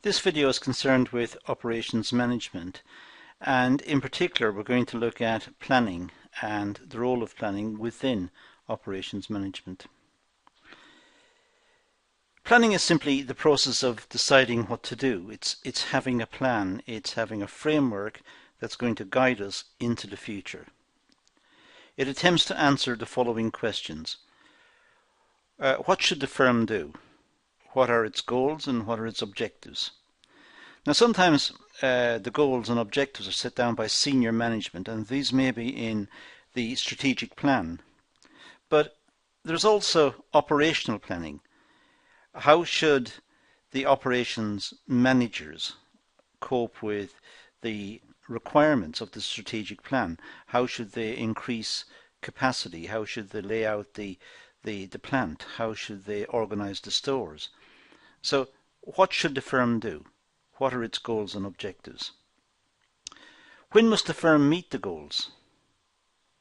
This video is concerned with operations management, and in particular we're going to look at planning and the role of planning within operations management. Planning is simply the process of deciding what to do. It's having a plan, it's having a framework that's going to guide us into the future. It attempts to answer the following questions. What should the firm do? What are its goals and what are its objectives? Now sometimes the goals and objectives are set down by senior management, and these may be in the strategic plan. But there's also operational planning. How should the operations managers cope with the requirements of the strategic plan? How should they increase capacity? How should they lay out the plant? How should they organize the stores? So what should the firm do? What are its goals and objectives? When must the firm meet the goals?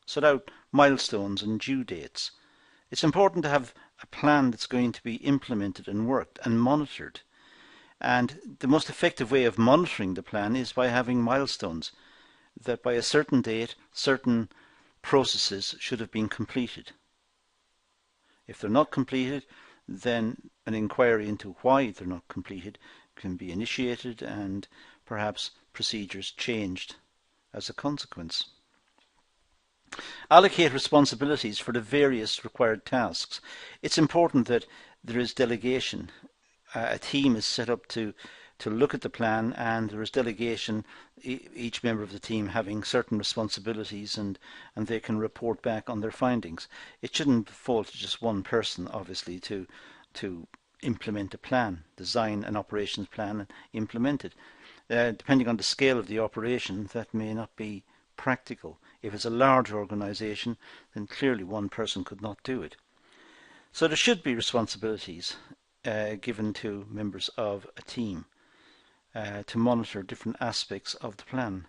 Set out milestones and due dates. It's important to have a plan that's going to be implemented and worked and monitored. And the most effective way of monitoring the plan is by having milestones, that by a certain date, certain processes should have been completed. If they're not completed, then an inquiry into why they're not completed can be initiated and perhaps procedures changed as a consequence. Allocate responsibilities for the various required tasks. It's important that there is delegation. A team is set up to look at the plan, and there is delegation, each member of the team having certain responsibilities, and they can report back on their findings. It shouldn't fall to just one person, obviously, to implement a plan, design an operations plan and implement it. Depending on the scale of the operation, that may not be practical. If it's a large organization, then clearly one person could not do it. So there should be responsibilities given to members of a team to monitor different aspects of the plan.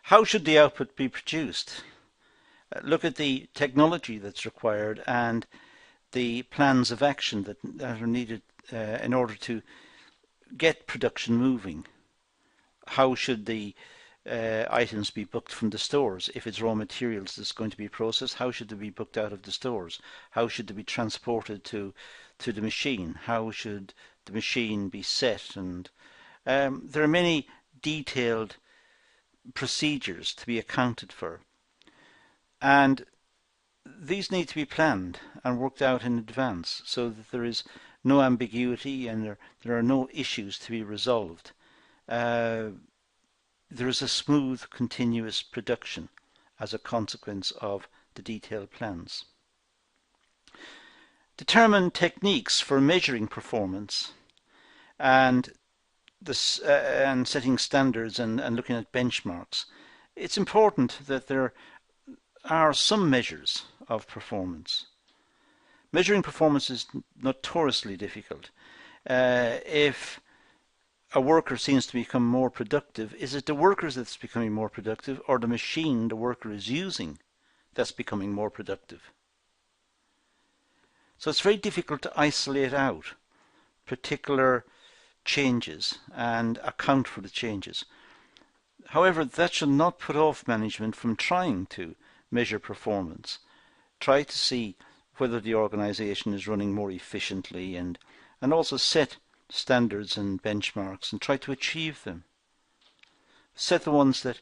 How should the output be produced? Look at the technology that's required and the plans of action that are needed in order to get production moving. How should the items be booked from the stores? If it's raw materials that's going to be processed, how should they be booked out of the stores? How should they be transported to the machine? How should the machine be set? And there are many detailed procedures to be accounted for, and these need to be planned and worked out in advance so that there is no ambiguity and there are no issues to be resolved. There is a smooth, continuous production as a consequence of the detailed plans. Determine techniques for measuring performance and setting standards and looking at benchmarks. It's important that there are some measures of performance. Measuring performance is notoriously difficult. If a worker seems to become more productive, is it the workers that's becoming more productive, or the machine the worker is using that's becoming more productive? So it's very difficult to isolate out particular changes and account for the changes. However, that should not put off management from trying to measure performance. Try to see whether the organization is running more efficiently, and also set standards and benchmarks and try to achieve them. Set the ones that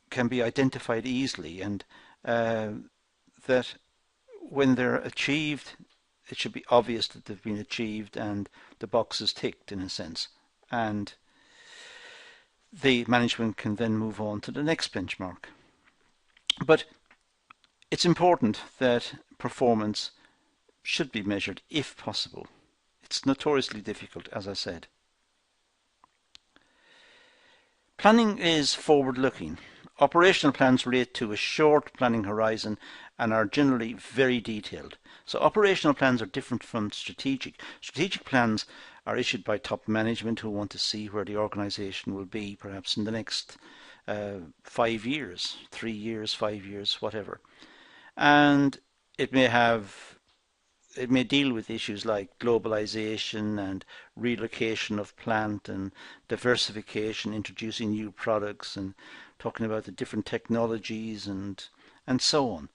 can be identified easily, and that when they're achieved, it should be obvious that they've been achieved and the box is ticked in a sense, and the management can then move on to the next benchmark. But it's important that performance should be measured if possible. It's notoriously difficult, as I said. Planning is forward-looking. Operational plans relate to a short planning horizon and are generally very detailed. So operational plans are different from strategic. Strategic plans are issued by top management who want to see where the organization will be perhaps in the next 5 years, 3 years, 5 years, whatever. And it may have it may deal with issues like globalization and relocation of plant and diversification, introducing new products and talking about the different technologies and so on.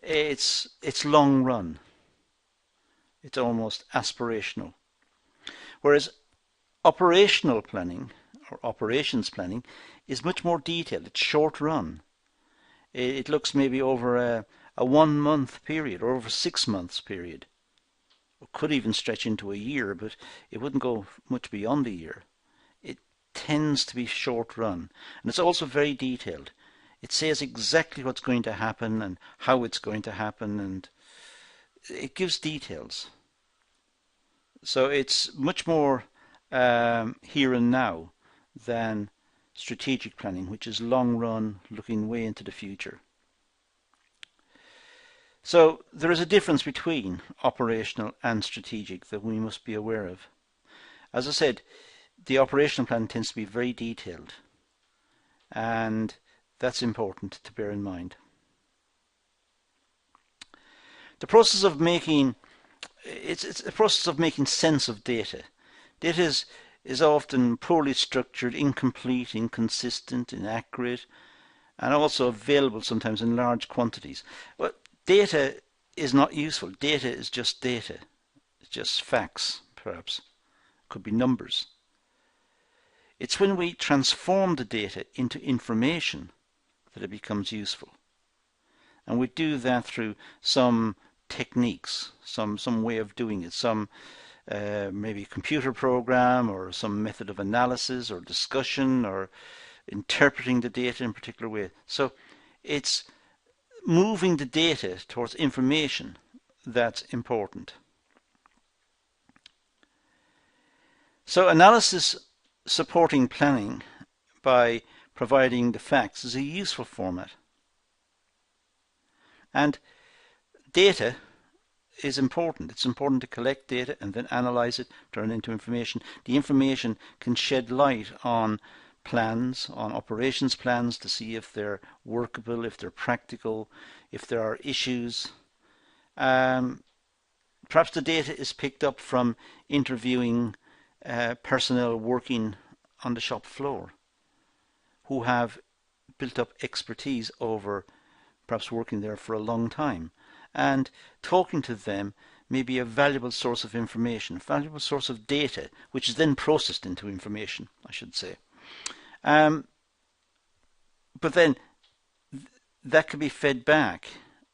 It's long run. It's almost aspirational. Whereas operational planning or operations planning is much more detailed. It's short run. It looks maybe over a 1 month period or over 6 months period. It could even stretch into a year, but it wouldn't go much beyond a year. It tends to be short run, and it's also very detailed. It says exactly what's going to happen and how it's going to happen, and it gives details. So it's much more here and now than strategic planning, which is long run, looking way into the future. So there is a difference between operational and strategic that we must be aware of. As I said, the operational plan tends to be very detailed, and that's important to bear in mind. The process of making it's a process of making sense of data. Data is often poorly structured, incomplete, inconsistent, inaccurate, and also available sometimes in large quantities. But data is not useful. Data is just data. It's just facts, perhaps. It could be numbers. It's when we transform the data into information that it becomes useful. And we do that through some techniques, some way of doing it, some maybe computer program or some method of analysis or discussion or interpreting the data in a particular way. So it's moving the data towards information that's important. So analysis supporting planning by providing the facts is a useful format. And data is important. It's important to collect data and then analyze it, turn it into information. The information can shed light on plans, on operations plans to see if they're workable, if they're practical, if there are issues. Perhaps the data is picked up from interviewing personnel working on the shop floor who have built up expertise over perhaps working there for a long time. And talking to them may be a valuable source of information, a valuable source of data, which is then processed into information, I should say. But then that can be fed back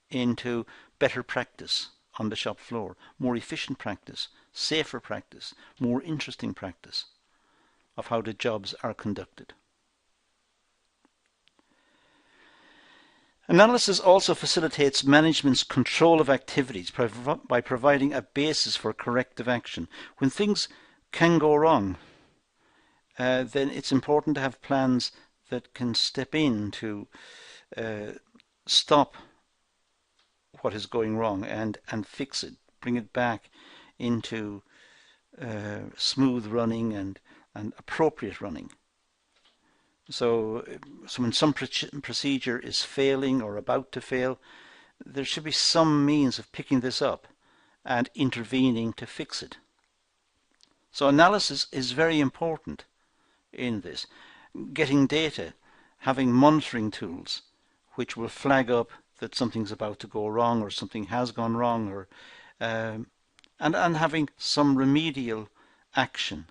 into better practice on the shop floor, more efficient practice, safer practice, more interesting practice of how the jobs are conducted. Analysis also facilitates management's control of activities by providing a basis for corrective action. When things can go wrong, then it's important to have plans that can step in to stop what is going wrong and fix it, bring it back into smooth running and appropriate running. So when some procedure is failing or about to fail, there should be some means of picking this up and intervening to fix it. So analysis is very important in this. Getting data, having monitoring tools which will flag up that something's about to go wrong or something has gone wrong, or and having some remedial action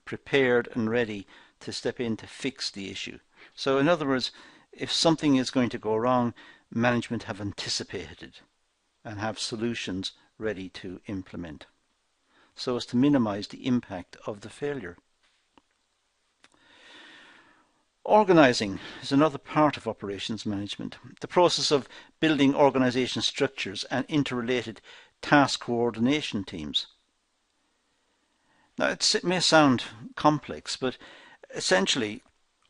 prepared and ready to step in to fix the issue. So in other words, if something is going to go wrong, management have anticipated it and have solutions ready to implement so as to minimize the impact of the failure. Organizing is another part of operations management. The process of building organization structures and interrelated task coordination teams. Now it may sound complex, but essentially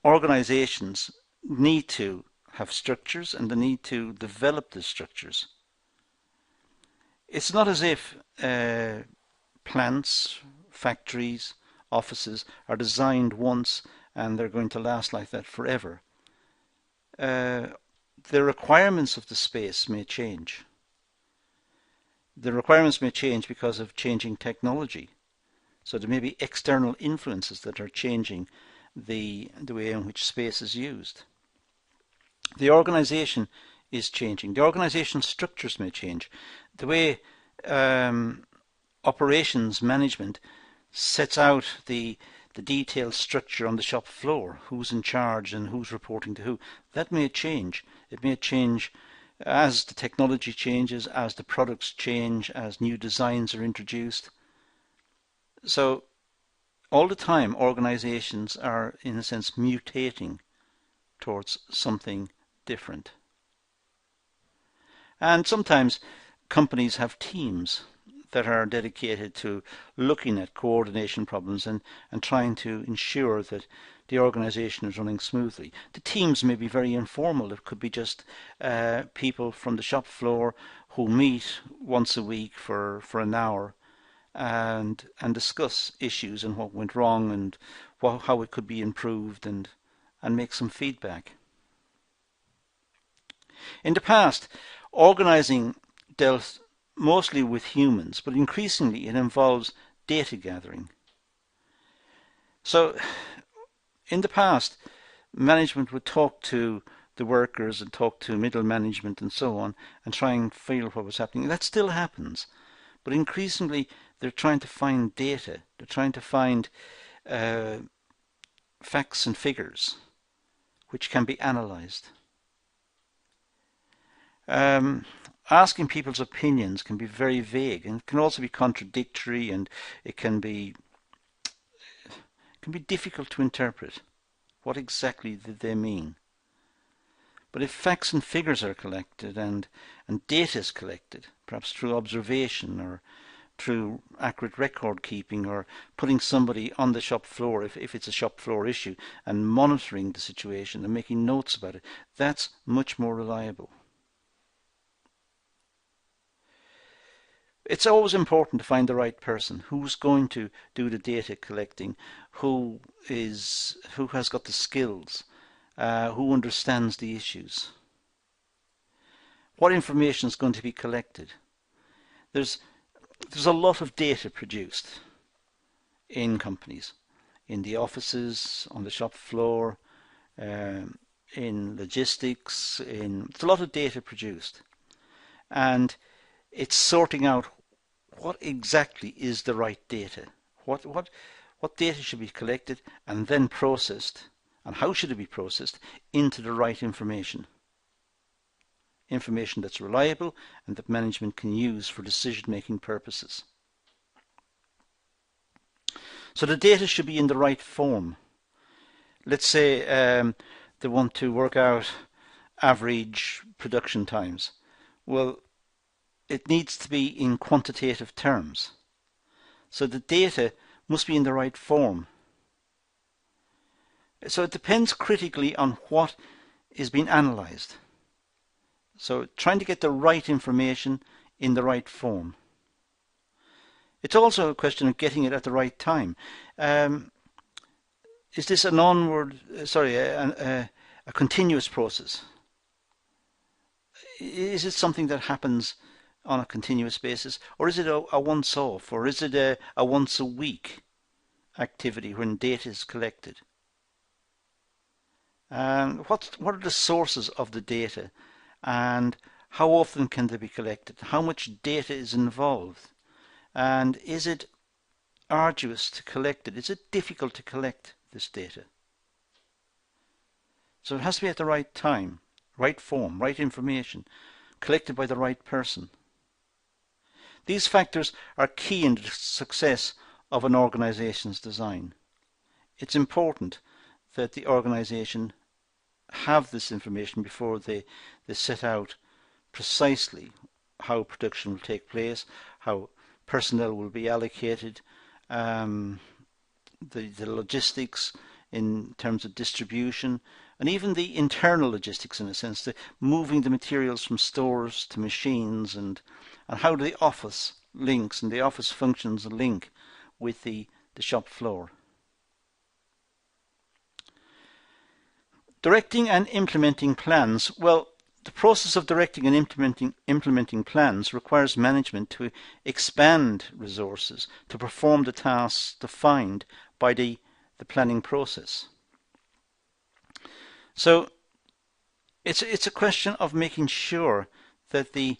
organizations need to have structures and they need to develop the structures. It's not as if plants, factories, offices are designed once and they're going to last like that forever. The requirements of the space may change. The requirements may change because of changing technology. So there may be external influences that are changing the way in which space is used. The organization is changing. The organization structures may change. The way operations management sets out the detailed structure on the shop floor, who's in charge and who's reporting to who, that may change. It may change as the technology changes, as the products change, as new designs are introduced. So all the time organizations are, in a sense, mutating towards something different. And sometimes companies have teams that are dedicated to looking at coordination problems and trying to ensure that the organization is running smoothly. The teams may be very informal. It could be just people from the shop floor who meet once a week for an hour and discuss issues and what went wrong and how it could be improved and make some feedback. In the past, organizing dealt mostly with humans, but increasingly it involves data gathering. So in the past, management would talk to the workers and talk to middle management and so on and try and feel what was happening. That still happens, but increasingly they're trying to find data. They're trying to find facts and figures which can be analyzed. Asking people's opinions can be very vague and can also be contradictory, and it can be difficult to interpret. What exactly did they mean? But if facts and figures are collected and data is collected, perhaps through observation or through accurate record keeping or putting somebody on the shop floor if it's a shop floor issue and monitoring the situation and making notes about it, that's much more reliable. It's always important to find the right person who's going to do the data collecting, who has got the skills, who understands the issues. What information is going to be collected? There's a lot of data produced in companies, in the offices, on the shop floor, in logistics. There's a lot of data produced, and it's sorting out what exactly is the right data. What data should be collected and then processed, and how should it be processed into the right information. Information that's reliable and that management can use for decision-making purposes. So the data should be in the right form. Let's say they want to work out average production times. Well, it needs to be in quantitative terms. So the data must be in the right form. So it depends critically on what is being analyzed. So trying to get the right information in the right form. It's also a question of getting it at the right time. Is this a continuous process? Is it something that happens on a continuous basis, or is it a once-off, or is it a once-a-week activity when data is collected? What are the sources of the data, and how often can they be collected? How much data is involved? And is it arduous to collect it? Is it difficult to collect this data? So it has to be at the right time, right form, right information, collected by the right person. These factors are key in the success of an organization's design. It's important that the organization have this information before they set out precisely how production will take place, how personnel will be allocated, the logistics in terms of distribution, and even the internal logistics, in a sense, the moving the materials from stores to machines, and how the office links and the office functions link with the shop floor. Directing and implementing plans. Well, The process of directing and implementing plans requires management to expand resources to perform the tasks defined by the planning process. So it's a question of making sure that the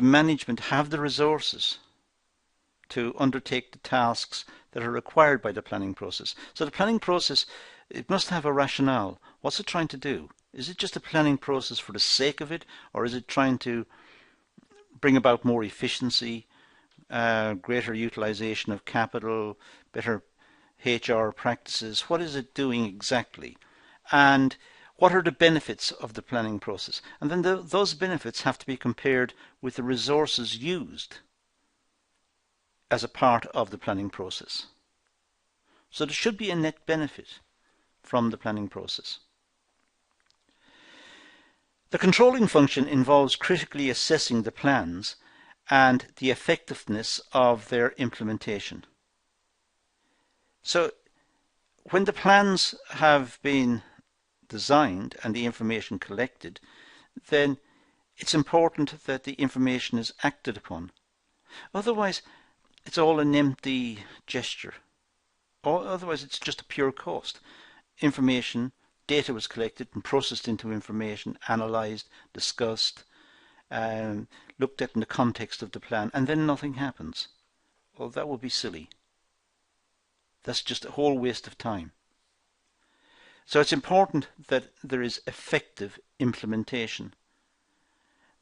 management have the resources to undertake the tasks that are required by the planning process. So the planning process, it must have a rationale. What's it trying to do? Is it just a planning process for the sake of it, or is it trying to bring about more efficiency, greater utilization of capital, better HR practices? What is it doing exactly? And what are the benefits of the planning process? And then those benefits have to be compared with the resources used as a part of the planning process. So there should be a net benefit from the planning process. The controlling function involves critically assessing the plans and the effectiveness of their implementation. So when the plans have been designed and the information collected, then it's important that the information is acted upon. Otherwise, it's all an empty gesture. Or otherwise, it's just a pure cost. Data was collected and processed into information, analysed, discussed, looked at in the context of the plan, and then nothing happens. Well, that would be silly. That's just a whole waste of time. So it's important that there is effective implementation,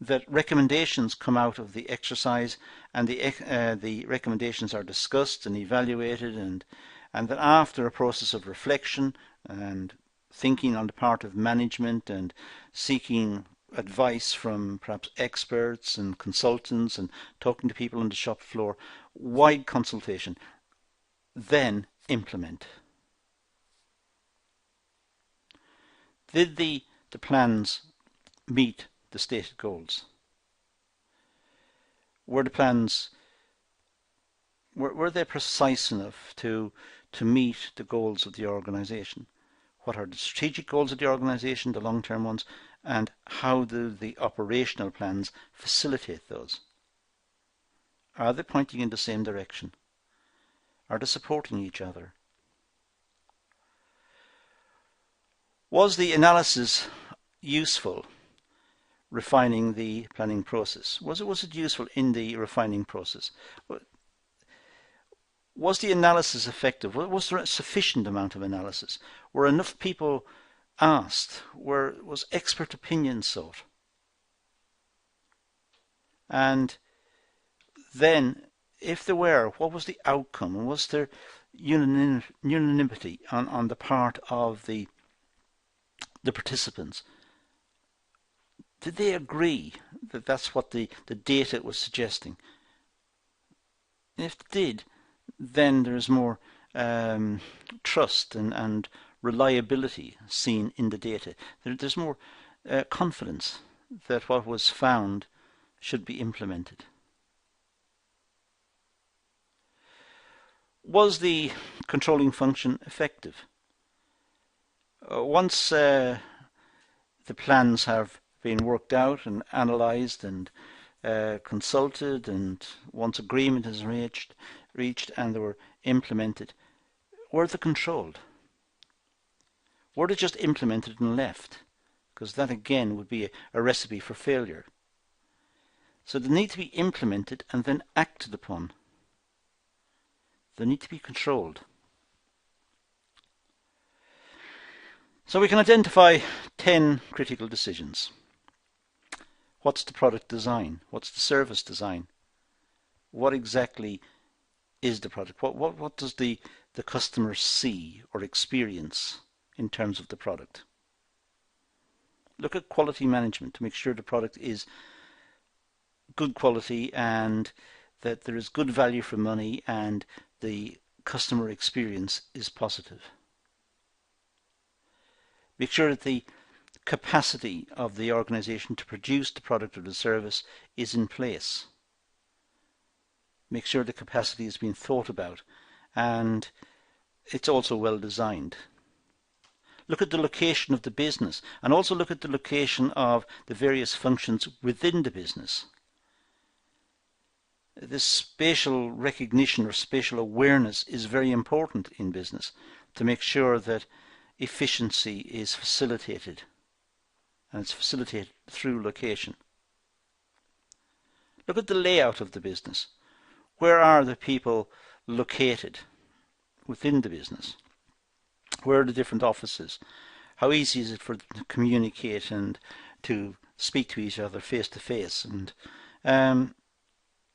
that recommendations come out of the exercise, and the recommendations are discussed and evaluated, and that after a process of reflection and thinking on the part of management and seeking advice from perhaps experts and consultants and talking to people on the shop floor, wide consultation, then implement. Did the plans meet the stated goals? Were the plans, were they precise enough to meet the goals of the organisation? What are the strategic goals of the organisation, the long-term ones, and how do the operational plans facilitate those? Are they pointing in the same direction? Are they supporting each other? Was the analysis useful refining the planning process? Was it useful in the refining process? Was the analysis effective? Was there a sufficient amount of analysis? Were enough people asked? Was expert opinion sought? And then, if there were, what was the outcome? Was there unanimity on the part of the participants? Did they agree that that's what the data was suggesting? And if they did, then there's more trust and reliability seen in the data. There's more confidence that what was found should be implemented. Was the controlling function effective? Once the plans have been worked out and analysed and consulted, and once agreement is reached and they were implemented, were they controlled? Were they just implemented and left? Because that again would be a recipe for failure. So they need to be implemented and then acted upon. They need to be controlled. So we can identify 10 critical decisions. What's the product design? What's the service design? What exactly is the product? What does the customer see or experience in terms of the product? Look at quality management to make sure the product is good quality and that there is good value for money and the customer experience is positive. Make sure that the capacity of the organization to produce the product or the service is in place. Make sure the capacity has been thought about and it's also well designed. Look at the location of the business, and also look at the location of the various functions within the business. This spatial recognition or spatial awareness is very important in business to make sure that efficiency is facilitated, and it's facilitated through location. Look at the layout of the business. Where are the people located within the business? Where are the different offices? How easy is it for them to communicate and to speak to each other face to face? And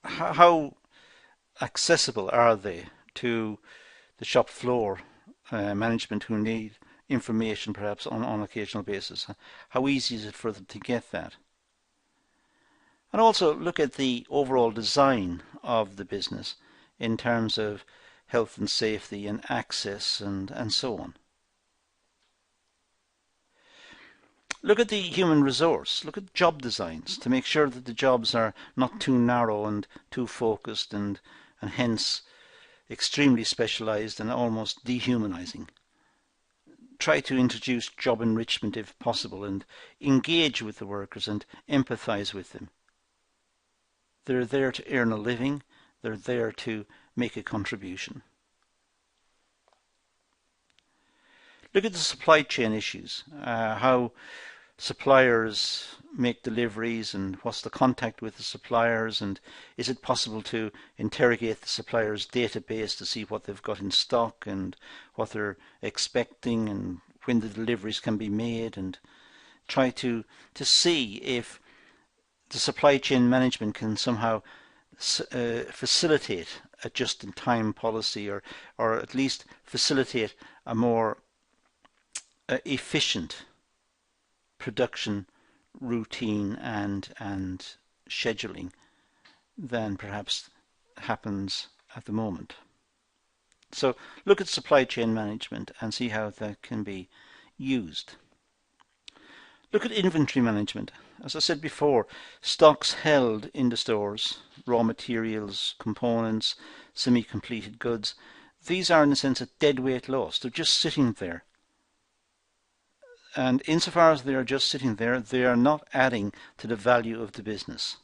how accessible are they to the shop floor management who need information perhaps on an occasional basis? How easy is it for them to get that? And also look at the overall design of the business in terms of health and safety and access and so on. Look at the human resource. Look at job designs to make sure that the jobs are not too narrow and too focused and hence extremely specialized and almost dehumanizing. Try to introduce job enrichment if possible and engage with the workers and empathize with them. They're there to earn a living. They're there to make a contribution. Look at the supply chain issues, how suppliers make deliveries and what's the contact with the suppliers, and is it possible to interrogate the suppliers' database to see what they've got in stock and what they're expecting and when the deliveries can be made, and try to see if the supply chain management can somehow facilitate a just-in-time policy or at least facilitate a more efficient production routine and scheduling than perhaps happens at the moment. So look at supply chain management and see how that can be used. Look at inventory management. As I said before, stocks held in the stores, raw materials, components, semi-completed goods, these are in a sense a deadweight loss. They're just sitting there. And insofar as they are just sitting there, they are not adding to the value of the business.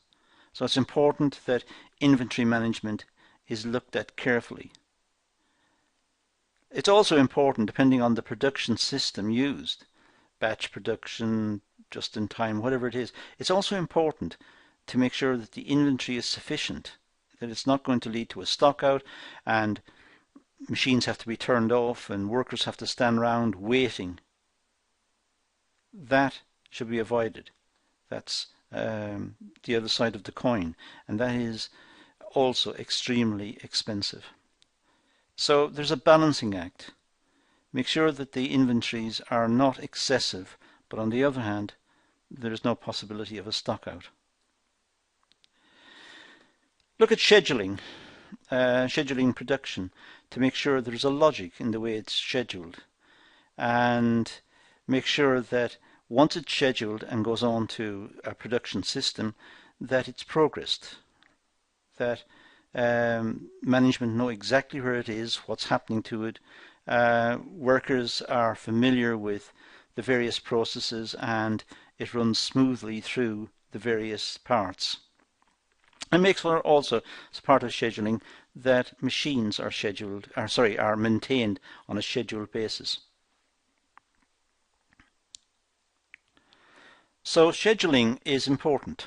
So it's important that inventory management is looked at carefully. It's also important, depending on the production system used, batch production, just in time, whatever it is, it's also important to make sure that the inventory is sufficient, that it's not going to lead to a stock out and machines have to be turned off and workers have to stand around waiting. That should be avoided. That's the other side of the coin, and that is also extremely expensive. So there's a balancing act. Make sure that the inventories are not excessive, but on the other hand, there is no possibility of a stock out. Look at scheduling, scheduling production to make sure there's a logic in the way it's scheduled, and make sure that once it's scheduled and goes on to a production system, that it's progressed, that management know exactly where it is, what's happening to it, workers are familiar with the various processes and it runs smoothly through the various parts. And make sure also, as part of scheduling, that machines are are maintained on a scheduled basis. So scheduling is important.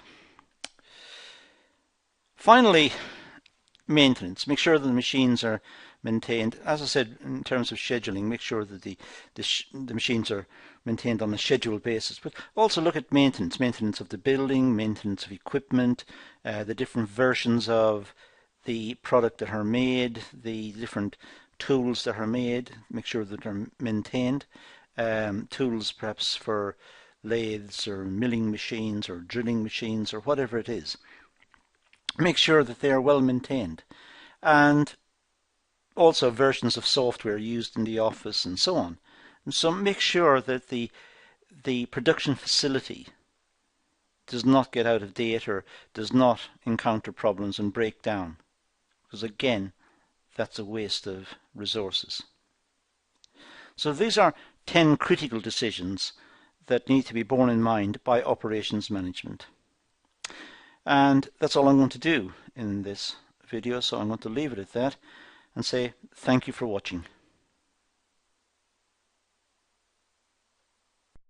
Finally, maintenance. Make sure that the machines are maintained. As I said, in terms of scheduling, make sure that the machines are maintained on a scheduled basis. But also look at maintenance. Maintenance of the building, maintenance of equipment, the different versions of the product that are made, the different tools that are made. Make sure that they're maintained. Tools perhaps for lathes or milling machines or drilling machines or whatever it is. Make sure that they are well maintained, and also versions of software used in the office and so on. And so make sure that the production facility does not get out of date or does not encounter problems and break down, because again, that's a waste of resources. So these are 10 critical decisions that need to be borne in mind by operations management. And that's all I'm going to do in this video, so I'm going to leave it at that and say thank you for watching.